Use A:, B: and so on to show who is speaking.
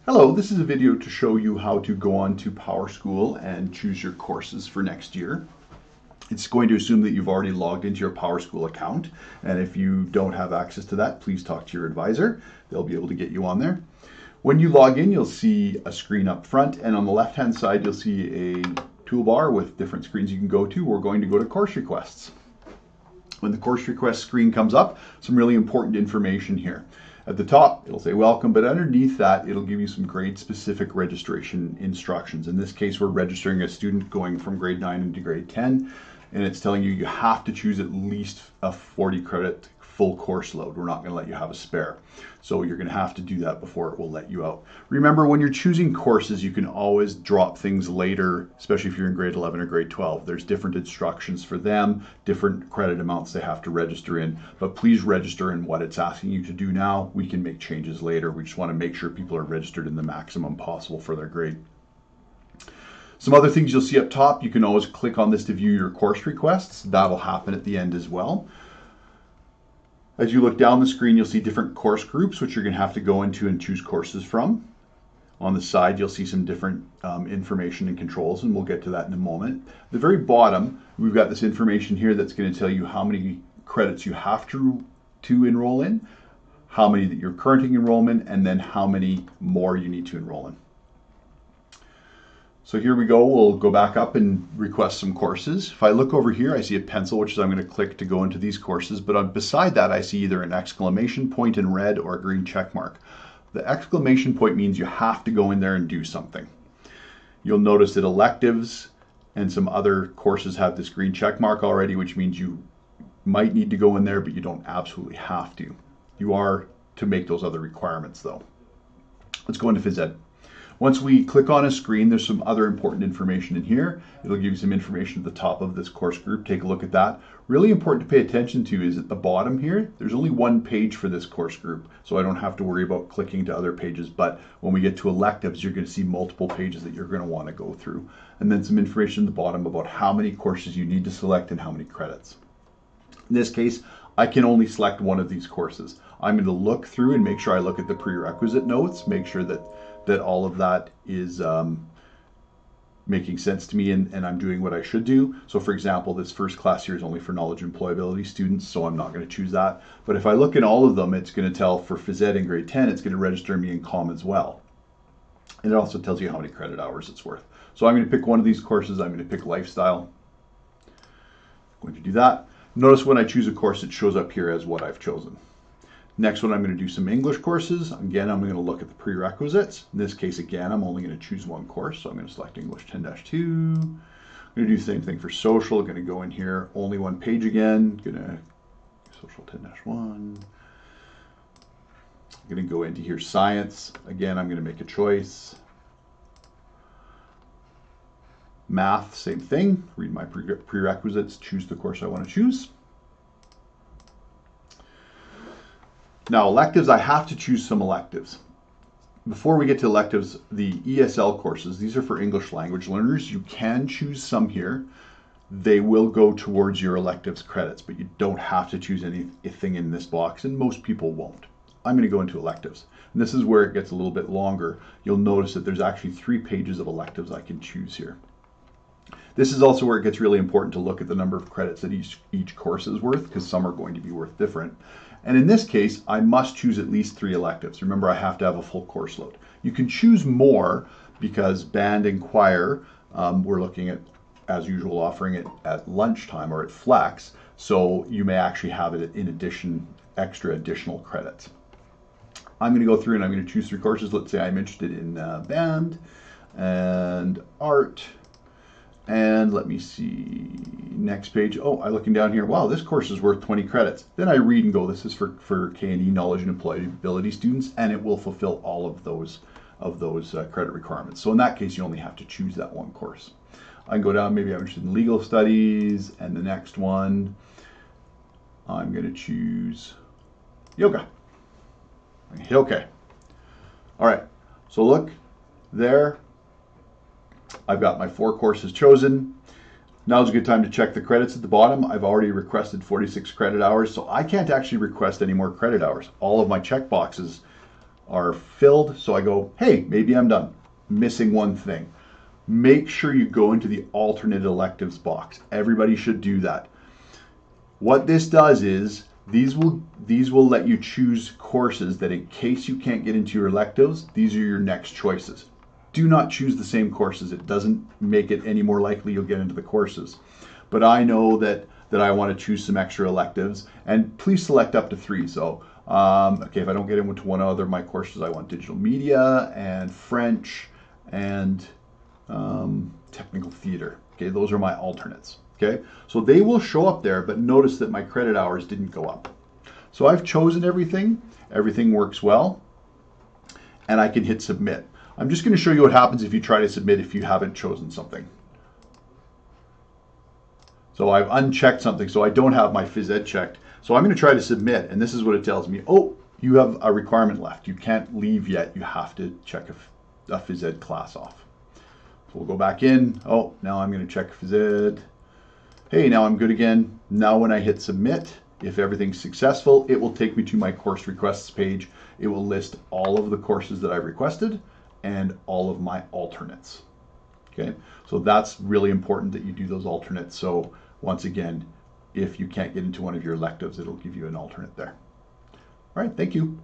A: Hello, this is a video to show you how to go on to Powerschool and choose your courses for next year. It's going to assume that you've already logged into your Powerschool account, and if you don't have access to that, please talk to your advisor. They'll be able to get you on there. When you log in, you'll see a screen up front, and on the left-hand side, you'll see a toolbar with different screens you can go to. We're going to go to course requests. When the course request screen comes up, some really important information here. At the top, it'll say welcome, but underneath that, it'll give you some grade-specific registration instructions. In this case, we're registering a student going from grade 9 into grade 10, and it's telling you have to choose at least a 40 credit full course load. We're not going to let you have a spare. So you're going to have to do that before it will let you out. Remember, when you're choosing courses, you can always drop things later, especially if you're in grade 11 or grade 12. There's different instructions for them, different credit amounts they have to register in, but please register in what it's asking you to do now. We can make changes later. We just want to make sure people are registered in the maximum possible for their grade. Some other things you'll see up top, you can always click on this to view your course requests. That'll happen at the end as well. As you look down the screen, you'll see different course groups, which you're going to have to go into and choose courses from. On the side, you'll see some different information and controls, and we'll get to that in a moment. At the very bottom, we've got this information here that's going to tell you how many credits you have to enroll in, how many that you're currently enrollment, and then how many more you need to enroll in. So here we go. We'll go back up and request some courses. If I look over here, I see a pencil, which is I'm going to click to go into these courses. But beside that, I see either an exclamation point in red or a green check mark. The exclamation point means you have to go in there and do something. You'll notice that electives and some other courses have this green check mark already, which means you might need to go in there, but you don't absolutely have to. You are to make those other requirements, though. Let's go into phys ed. Once we click on a screen, there's some other important information in here. It'll give you some information at the top of this course group. Take a look at that. Really important to pay attention to is at the bottom here, there's only one page for this course group, so I don't have to worry about clicking to other pages. But when we get to electives, you're going to see multiple pages that you're going to want to go through. And then some information at the bottom about how many courses you need to select and how many credits. In this case, I can only select one of these courses. I'm going to look through and make sure I look at the prerequisite notes, make sure that all of that is making sense to me and I'm doing what I should do. So for example, this first class here is only for knowledge employability students, so I'm not going to choose that. But if I look in all of them, it's going to tell for phys ed in grade 10, it's going to register me in comm as well. And it also tells you how many credit hours it's worth. So I'm going to pick one of these courses. I'm going to pick lifestyle. I'm going to do that. Notice when I choose a course, it shows up here as what I've chosen. Next one, I'm going to do some English courses. Again, I'm going to look at the prerequisites. In this case, again, I'm only going to choose one course. So I'm going to select English 10-2. I'm going to do the same thing for social. I'm going to go in here, only one page again. Going to social 10-1. I'm going to go into here, science. Again, I'm going to make a choice. Math, same thing. Read my prerequisites, choose the course I want to choose. Now, electives, I have to choose some electives. Before we get to electives, the ESL courses, these are for English language learners. You can choose some here. They will go towards your electives credits, but you don't have to choose anything in this box, and most people won't. I'm going to go into electives. And this is where it gets a little bit longer. You'll notice that there's actually 3 pages of electives I can choose here. This is also where it gets really important to look at the number of credits that each course is worth, because some are going to be worth different. And in this case, I must choose at least 3 electives. Remember, I have to have a full course load. You can choose more because band and choir, we're looking at, as usual, offering it at lunchtime or at flex. So you may actually have it in addition, extra additional credits. I'm going to go through and I'm going to choose 3 courses. Let's say I'm interested in band and art. And let me see, next page. Oh, I'm looking down here. Wow, this course is worth 20 credits. Then I read and go, this is for K&E knowledge and employability students, and it will fulfill all of those credit requirements. So in that case, you only have to choose that one course. I can go down, maybe I'm interested in legal studies, and the next one, I'm going to choose yoga. Hit OK. All right, so look there. I've got my 4 courses chosen. Now's a good time to check the credits at the bottom. I've already requested 46 credit hours, so I can't actually request any more credit hours. All of my check boxes are filled. So I go, hey, maybe I'm done. Missing one thing. Make sure you go into the alternate electives box. Everybody should do that. What this does is these will let you choose courses that, in case you can't get into your electives, these are your next choices. Do not choose the same courses. It doesn't make it any more likely you'll get into the courses. But I know that I want to choose some extra electives, and please select up to 3. So, okay, if I don't get into one other of my courses, I want digital media and French and technical theater. Okay, those are my alternates. Okay, so they will show up there, but notice that my credit hours didn't go up. So I've chosen everything. Everything works well, and I can hit submit. I'm just going to show you what happens if you try to submit if you haven't chosen something. So I've unchecked something, so I don't have my phys ed checked. So I'm going to try to submit, and this is what it tells me. Oh, you have a requirement left. You can't leave yet. You have to check a phys ed class off. So we'll go back in. Oh, now I'm going to check phys ed. Hey, now I'm good again. Now when I hit submit, if everything's successful, it will take me to my course requests page. It will list all of the courses that I requested and all of my alternates. Okay, so that's really important that you do those alternates. So once again, if you can't get into one of your electives, it'll give you an alternate there. All right, thank you.